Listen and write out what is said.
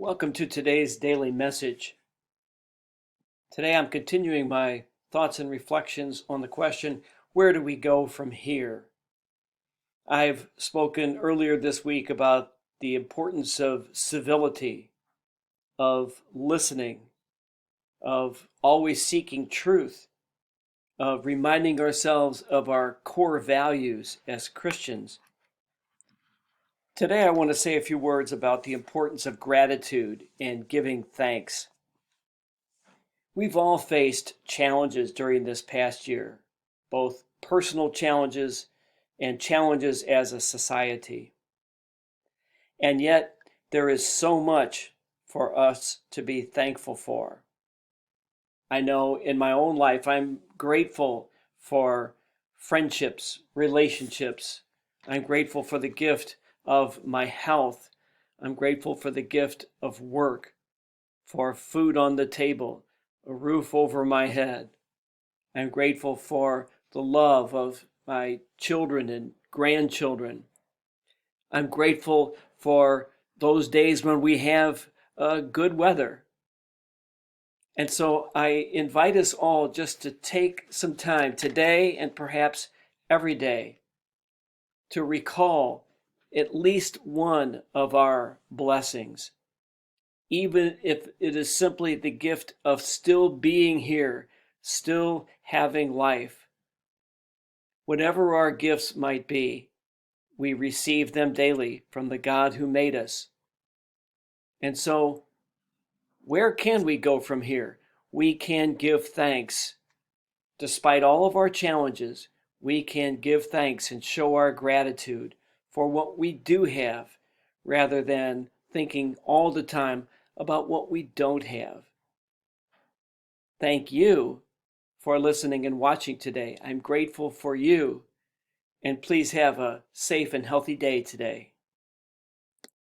Welcome to today's daily message. Today I'm continuing my thoughts and reflections on the question, where do we go from here? I've spoken earlier this week about the importance of civility, of listening, of always seeking truth, of reminding ourselves of our core values as Christians. Today I want to say a few words about the importance of gratitude and giving thanks. We've all faced challenges during this past year, both personal challenges and challenges as a society. And yet, there is so much for us to be thankful for. I know in my own life, I'm grateful for friendships, relationships. I'm grateful for the gift of my health. I'm grateful for the gift of work, for food on the table, a roof over my head. I'm grateful for the love of my children and grandchildren. I'm grateful for those days when we have good weather. And so I invite us all just to take some time today and perhaps every day to recall at least one of our blessings, even if it is simply the gift of still being here, still having life. Whatever our gifts might be, we receive them daily from the God who made us. And so, where can we go from here? We can give thanks. Despite all of our challenges, we can give thanks and show our gratitude for what we do have, rather than thinking all the time about what we don't have. Thank you for listening and watching today. I'm grateful for you, and please have a safe and healthy day today.